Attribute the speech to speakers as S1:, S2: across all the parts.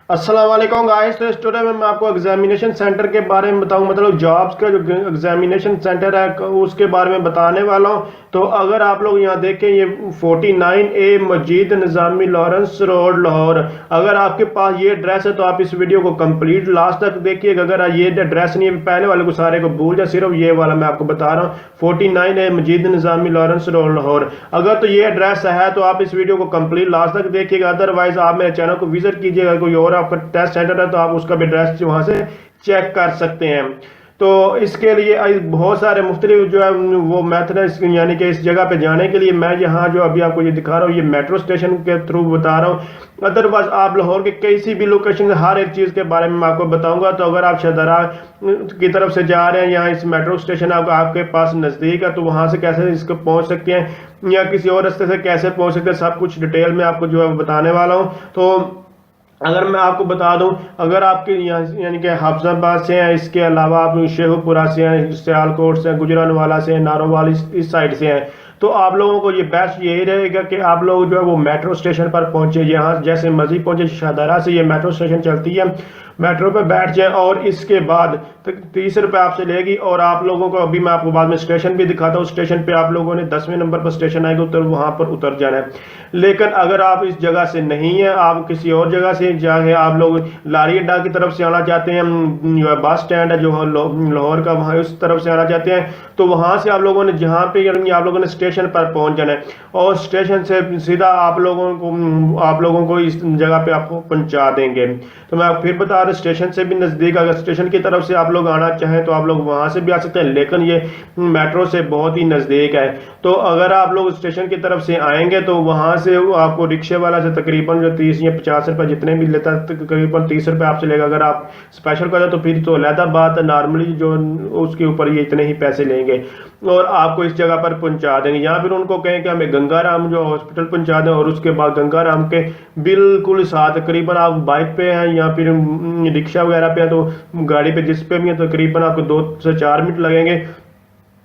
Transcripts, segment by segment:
S1: अस्सलाम वालेकुम गाइस। तो इस टूडे में मैं आपको एग्जामिनेशन सेंटर के बारे में बताऊं, मतलब जॉब्स का जो एग्जामिनेशन सेंटर है उसके बारे में बताने वाला हूं। तो अगर आप लोग यहाँ देखें, ये 49A मजीद निज़ामी लॉरेंस रोड लाहौर, अगर आपके पास ये एड्रेस है तो आप इस वीडियो को कंप्लीट लास्ट तक देखिएगा। अगर ये एड्रेस नहीं है, पहले वाले को सारे को भूल जाए, सिर्फ ये वाला मैं आपको बता रहा हूँ, 49A मजीद निज़ामी लॉरेंस रोड लाहौर। अगर तो ये एड्रेस है तो आप इस वीडियो को कंप्लीट लास्ट तक देखिएगा, अदरवाइज आप मेरे चैनल को विजिट कीजिएगा। कोई और आपका टेस्ट सेंटर है तो आप उसका भी एड्रेस वहां से चेक कर सकते हैं। तो इसके लिए बहुत सारे मुख्तलिफ जो है वो मेथड है, यानी कि इस जगह पे जाने के लिए। मैं यहाँ जो अभी आपको ये दिखा रहा हूँ, ये मेट्रो स्टेशन के थ्रू बता रहा हूँ। अदरवाइज आप लाहौर के किसी भी लोकेशन हर एक चीज़ के बारे में मैं आपको बताऊंगा। तो अगर आप शहदरा की तरफ से जा रहे हैं, यहाँ इस मेट्रो स्टेशन आपके पास नज़दीक है, तो वहाँ से कैसे इसको पहुँच सकते हैं या किसी और रास्ते से कैसे पहुँच सकते हैं, सब कुछ डिटेल में आपको जो है बताने वाला हूँ। तो अगर मैं आपको बता दूं, अगर आपके यहाँ यानी कि हफ्साबाद से हैं, इसके अलावा आप शेखुपुरा से हैं, सियालकोट से, गुजरानवाला से, नारोवाल इस साइड से हैं, तो आप लोगों को ये बेस्ट यही रहेगा कि आप लोग जो है वो मेट्रो स्टेशन पर पहुंचे। यहाँ जैसे मर्जी पहुंचे, शाहदरा से ये मेट्रो स्टेशन चलती है, मेट्रो पे बैठ जाए और इसके बाद 30 रुपये आपसे लेगी। और आप लोगों को अभी मैं आपको बाद में स्टेशन भी दिखाता हूँ। स्टेशन पे आप लोगों ने 10वें नंबर पर स्टेशन आएगा, तो वहां पर उतर जाना है। लेकिन अगर आप इस जगह से नहीं है, आप किसी और जगह से जाए, आप लोग लारी अड्डा की तरफ से आना चाहते हैं, बस स्टैंड है जो लाहौर का, वहाँ उस तरफ से आना चाहते हैं, तो वहां से आप लोगों ने जहाँ पे आप लोगों ने स्टेशन पर पहुंच जाना है और स्टेशन से सीधा आप लोगों को इस जगह पे आपको पहुंचा देंगे। तो मैं फिर बता रहा, स्टेशन से भी नज़दीक, अगर स्टेशन की तरफ से आप लोग आना चाहें तो आप लोग वहां से भी आ सकते हैं, लेकिन ये मेट्रो से बहुत ही नज़दीक है। तो अगर आप लोग स्टेशन की तरफ से आएंगे तो वहां से आपको रिक्शे वाला से तकरीबन जो 30 या 50 रुपये जितने भी लेता है, तकरीबन 30 रुपये आपसे लेगा। अगर आप स्पेशल करते तो फिर तो अलहदा बात है, नॉर्मली जो उसके ऊपर ये इतने ही पैसे लेंगे और आपको इस जगह पर पहुंचा देंगे। या फिर उनको कहें कि हमें गंगाराम जो हॉस्पिटल पहुंचा दें, और उसके बाद गंगाराम के बिल्कुल साथ, तकरीबन आप बाइक पे हैं या फिर रिक्शा वगैरह पे हैं, तो गाड़ी पे जिस पे भी है, तो तकरीबन आपको 2 से 4 मिनट लगेंगे,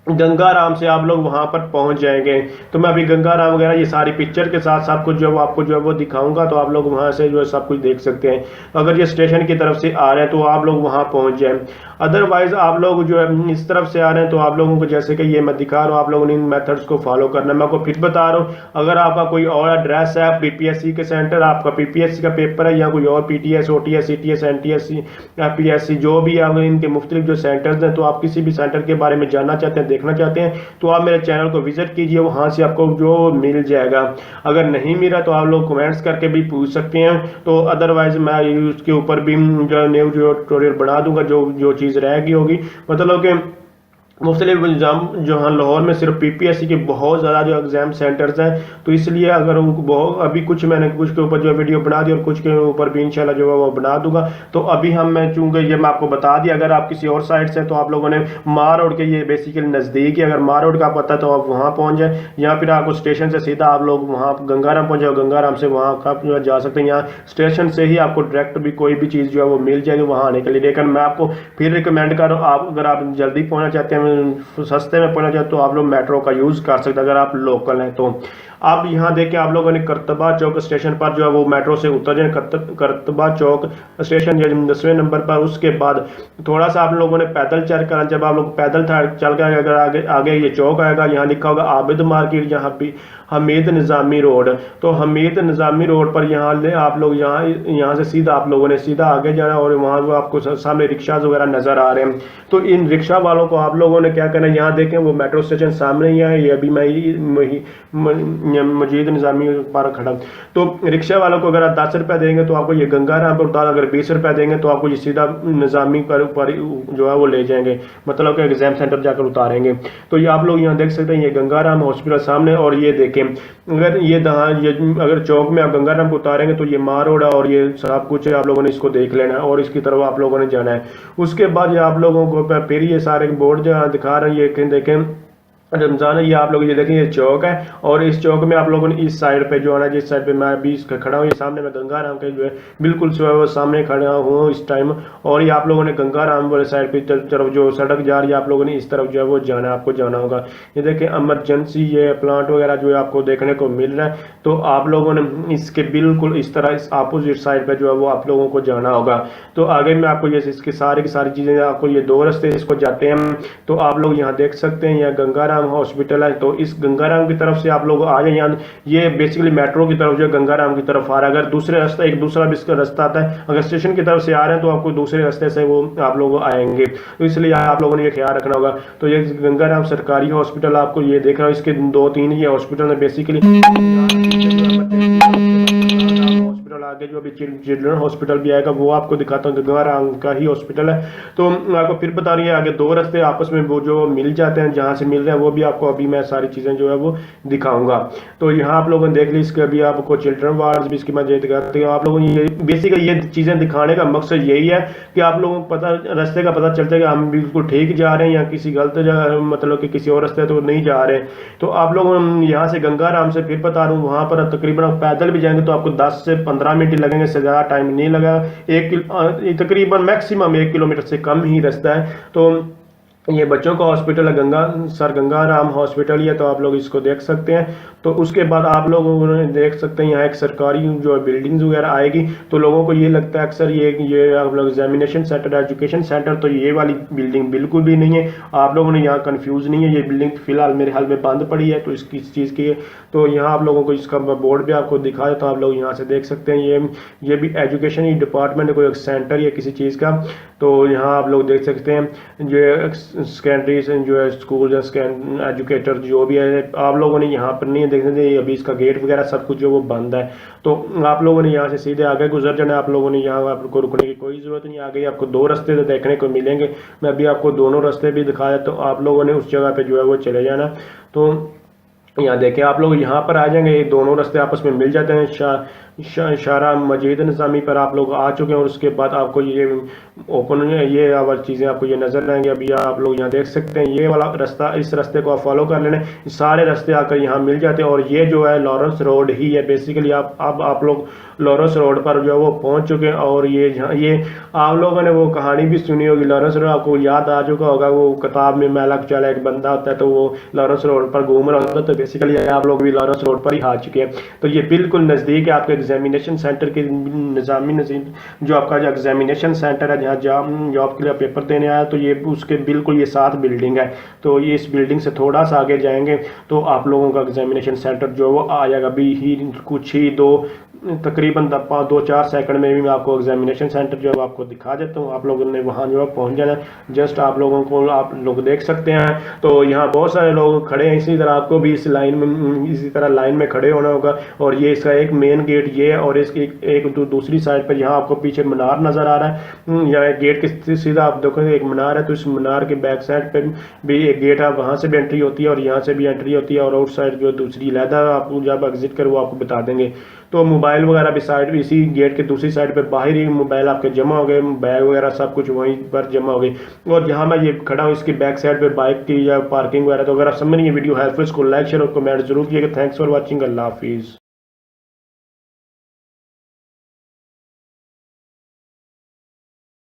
S1: गंगाराम से आप लोग वहां पर पहुंच जाएंगे। तो मैं अभी गंगाराम वगैरह ये सारी पिक्चर के साथ सब कुछ जो आपको जो है वो दिखाऊंगा, तो आप लोग वहां से जो है सब कुछ देख सकते हैं। अगर ये स्टेशन की तरफ से आ रहे हैं तो आप लोग वहां पहुंच जाएं। अदरवाइज आप लोग जो है इस तरफ से आ रहे हैं तो आप लोगों को, जैसे कि ये मैं दिखा रहा हूँ, आप लोगों ने इन मेथड्स को फॉलो करना है। मैं आपको फिर बता रहा हूँ, अगर आपका कोई और एड्रेस है, पीपीएससी के सेंटर, आपका पीपीएससी का पेपर है या कोई और PTS, OTS, CTS, NTS, APSC, जो भी अगर इनके मुख्तलिफ जो सेंटर्स हैं, तो आप किसी भी सेंटर के बारे में जानना चाहते हैं, देखना चाहते हैं, तो आप मेरे चैनल को विजिट कीजिए, वहां से आपको जो मिल जाएगा। अगर नहीं मिला तो आप लोग कमेंट्स करके भी पूछ सकते हैं। तो अदरवाइज मैं उसके ऊपर भी जो न्यू जो ट्यूटोरियल बना दूंगा, जो चीज़ रहेगी होगी, मतलब कि मुख्तलिफ एग्जाम जो हाँ लाहौर में सिर्फ पीपीएससी के बहुत ज़्यादा जो एग्ज़ाम सेंटर्स हैं, तो इसलिए अगर उनको अभी मैंने कुछ के ऊपर जो वीडियो बना दी और कुछ के ऊपर भी इंशाल्लाह जो है वो बना दूंगा। तो अभी मैं चूँकि ये मैं आपको बता दिया, अगर आप किसी और साइड से, तो आप लोगों ने मार रोड के, ये बेसिकली नज़दीक है, अगर मार रोड का पता है तो आप वहाँ पहुँच जाए, या फिर आपको स्टेशन से सीधा आप लोग वहाँ गंगाराम पहुँच जाओ, गंगाराम से वहाँ आप जा सकते हैं। यहाँ स्टेशन से ही आपको डायरेक्ट भी कोई भी चीज़ जो है वो मिल जाएगी वहाँ आने के लिए। लेकिन मैं आपको फिर रिकमेंड कर रहा हूँ, आप अगर आप जल्दी पहुँचना चाहते हैं, सस्ते में पहुंचना चाहते तो आप लोग मेट्रो का यूज़ कर सकते हैं, अगर आप लोकल हैं तो। आप यहाँ देखें, आप लोगों ने करतबा चौक स्टेशन पर जो है वो मेट्रो से उतर जाए, करतबा चौक स्टेशन 10वें नंबर पर। उसके बाद थोड़ा सा आप लोगों ने पैदल चल कर, जब आप लोग पैदल चल कर अगर आगे आगे ये चौक आएगा, यहाँ लिखा होगा आबिद मार्केट, यहाँ भी हमीद निज़ामी रोड। तो हमीद निज़ामी रोड पर यहाँ आप लोग यहाँ से सीधा आप लोगों ने सीधा आगे जाना, और वहाँ वो आपको सामने रिक्शा वगैरह नज़र आ रहे हैं। तो इन रिक्शा वालों को आप लोगों ने क्या करना है, यहाँ देखें वो मेट्रो स्टेशन सामने ही है, ये अभी मैं मजीद निज़ामी पर खड़ा। तो रिक्शा वालों को अगर आप 10 रुपये देंगे तो आपको ये गंगाराम पर उतार, अगर 20 रुपये देंगे तो आपको ये सीधा निज़ामी पर जो है वो ले जाएंगे, मतलब कि एग्जाम सेंटर जाकर उतारेंगे। तो ये आप लोग यहाँ देख सकते हैं, ये गंगाराम हॉस्पिटल सामने। और ये देखें, अगर ये अगर चौक में आप गंगाराम को उतारेंगे तो ये मार रोड है, और ये सब कुछ है, आप लोगों ने इसको देख लेना है और इसकी तरफ आप लोगों ने जाना है। उसके बाद ये आप लोगों को फिर ये सारे बोर्ड जो दिखा रहे हैं, ये देखें रमज़ान है। ये आप लोग ये देखें, ये चौक है और इस चौक में आप लोगों ने इस साइड पे जो है ना, जिस साइड पे मैं अभी खड़ा हूँ, ये सामने मैं गंगा राम के जो है बिल्कुल जो है वो सामने खड़ा हूँ इस टाइम। और ये आप लोगों ने गंगा राम वाले साइड पे तरफ जो सड़क जा रही है, आप लोगों ने इस तरफ जो है वो जाना है, आपको जाना होगा। ये देखें इमरजेंसी ये प्लांट वगैरह जो है आपको देखने को मिल रहा है, तो आप लोगों ने इसके बिल्कुल इस तरह इस अपोजिट साइड पे जो है वो आप लोगों को जाना होगा। तो आगे मैं आपको ये इसकी सारी की सारी चीज़ें, आपको ये दो रास्ते इसको जाते हैं, तो आप लोग यहाँ देख सकते हैं यह गंगाराम हॉस्पिटल है। तो इस गंगाराम की तरफ से आप लोग आ जाए, यहाँ ये बेसिकली मेट्रो की तरफ जो है गंगाराम की तरफ आ रहा है। अगर दूसरे रास्ता एक दूसरा भी इसका रास्ता आता है, अगर स्टेशन की तरफ से आ रहे हैं तो आपको दूसरे रास्ते से वो आप लोग आएंगे, तो इसलिए आप लोगों ने ये ख्याल रखना होगा। तो ये गंगाराम सरकारी हॉस्पिटल आपको ये देख रहा हूँ, इसके दो तीन ये हॉस्पिटल है बेसिकली। हॉस्पिटल आगे जो अभी चिल्ड्रन हॉस्पिटल भी आएगा वो आपको दिखाता हूँ, गंगाराम का ही हॉस्पिटल है। तो आपको फिर बता रही है आगे दो रास्ते आपस में वो जो मिल जाते हैं, जहाँ से मिल रहे हैं वो भी आपको अभी मैं सारी चीज़ें जो है वो दिखाऊंगा। तो यहाँ आप लोगों ने देख ली, इसके अभी आपको चिल्ड्रन वार्ड भी इसकी मैं दिखाती हूँ। आप लोगों ने ये बेसिकली ये चीज़ें दिखाने का मकसद यही है कि आप लोगों को पता रास्ते का पता चलता है कि हम बिल्कुल ठीक जा रहे हैं या किसी गलत जगह, मतलब कि किसी और रास्ते तो नहीं जा रहे। तो आप लोग यहाँ से गंगाराम से फिर बता रहा हूँ, वहाँ पर तकरीबन पैदल भी जाएंगे तो आपको 10 से 15 मिनट लगेंगे, से ज़्यादा टाइम नहीं लगा। तकरीबन मैक्सिमम 1 किलोमीटर से कम ही रास्ता है। तो ये बच्चों का हॉस्पिटल है, गंगाराम हॉस्पिटल ही है, तो आप लोग इसको देख सकते हैं। तो उसके बाद आप लोग देख सकते हैं यहाँ एक सरकारी जो बिल्डिंग्स वगैरह आएगी, तो लोगों को ये लगता है अक्सर ये आप लोग एग्जामिनेशन सेंटर, एजुकेशन सेंटर, तो ये वाली बिल्डिंग बिल्कुल भी नहीं है। आप लोगों ने यहाँ कंफ्यूज नहीं है, ये बिल्डिंग फिलहाल मेरे हाल में बंद पड़ी है, तो इसकी इस चीज़ की है। तो यहाँ आप लोगों को इसका बोर्ड भी आपको दिखाया, तो आप लोग यहाँ से देख सकते हैं ये भी एजुकेशन ही डिपार्टमेंट है, कोई एक सेंटर या किसी चीज़ का। तो यहाँ आप लोग देख सकते हैं जो सेकेंडरी जो है स्कूल या एजुकेटर जो भी है, आप लोगों ने यहाँ पर नहीं देख सकते, अभी इसका गेट वगैरह सब कुछ जो वो बंद है। तो आप लोगों ने यहाँ से सीधे आगे गुजर जाना, आप लोगों ने यहाँ आपको रुकने की कोई ज़रूरत नहीं। आगे आपको दो रास्ते तो देखने को मिलेंगे, मैं अभी आपको दोनों रास्ते भी दिखाया, तो आप लोगों ने उस जगह पे जो है वो चले जाना। तो यहाँ देखें आप लोग यहाँ पर आ जाएंगे, ये दोनों रास्ते आपस में मिल जाते हैं। शारा मस्जिद निज़ामी पर आप लोग आ चुके हैं और उसके बाद आपको ये ओपन ये वाली चीज़ें आपको ये नज़र आएंगे। अभी आप लोग यहाँ देख सकते हैं ये वाला रास्ता, इस रास्ते को आप फॉलो कर लेना, सारे रास्ते आकर यहाँ मिल जाते हैं। और ये जो है लॉरेंस रोड ही है बेसिकली। आप लोग लॉरेंस रोड पर जो है वो पहुँच चुके हैं। और ये आप लोगों ने वो कहानी भी सुनी होगी, लॉरेंस रोड आपको याद आ चुका होगा, वो किताब में मैलक चला एक बंदा होता है तो वो लॉरेंस रोड पर घूम रहा होता है, तो बेसिकली आप लोग भी लॉरेंस रोड पर ही आ चुके हैं। तो ये बिल्कुल नज़दीक है आपके एग्जामिनेशन सेंटर के, निज़ामी नज़ीम जो आपका जो एग्जामिनेशन सेंटर है, जहाँ जॉब के लिए पेपर देने आया, तो ये उसके बिल्कुल ये साथ बिल्डिंग है। तो ये इस बिल्डिंग से थोड़ा सा आगे जाएंगे तो आप लोगों का एग्जामिनेशन सेंटर जो वो आ जाएगा। अभी ही कुछ ही तकरीबन 2-4 सेकंड में भी मैं आपको एग्जामिनेशन सेंटर जो है आपको दिखा देता हूँ। आप लोगों ने वहाँ जो है पहुँच जाना, जस्ट आप लोगों को आप लोग देख सकते हैं। तो यहाँ बहुत सारे लोग खड़े हैं, इसी तरह आपको भी इसी तरह लाइन में खड़े होना होगा। और ये इसका एक मेन गेट ये है, और इसकी एक दूसरी साइड पर यहाँ आपको पीछे मीनार नज़र आ रहा है, यहाँ गेट के सीधा आप देखोगे एक मीनार है, तो इस मीनार के बैक साइड पर भी एक गेट है, वहाँ से भी एंट्री होती है और यहाँ से भी एंट्री होती है। और आउट साइड जो दूसरी लहदा आपको जब एग्जिट कर वो आपको बता देंगे। तो मोबाइल वगैरह भी साइड इसी गेट के दूसरी साइड पे बाहर ही मोबाइल आपके जमा हो गए, बैग वगैरह सब कुछ वहीं पर जमा हो गई। और जहाँ मैं ये खड़ा हूँ इसकी बैक साइड पे बाइक की या पार्किंग वगैरह, तो अगर आप समझ नहीं है वीडियो हेल्पफुल, इसको लाइक शेयर और कमेंट जरूर कीजिएगा। थैंक्स फॉर वॉचिंग, अल्लाह हाफिज़।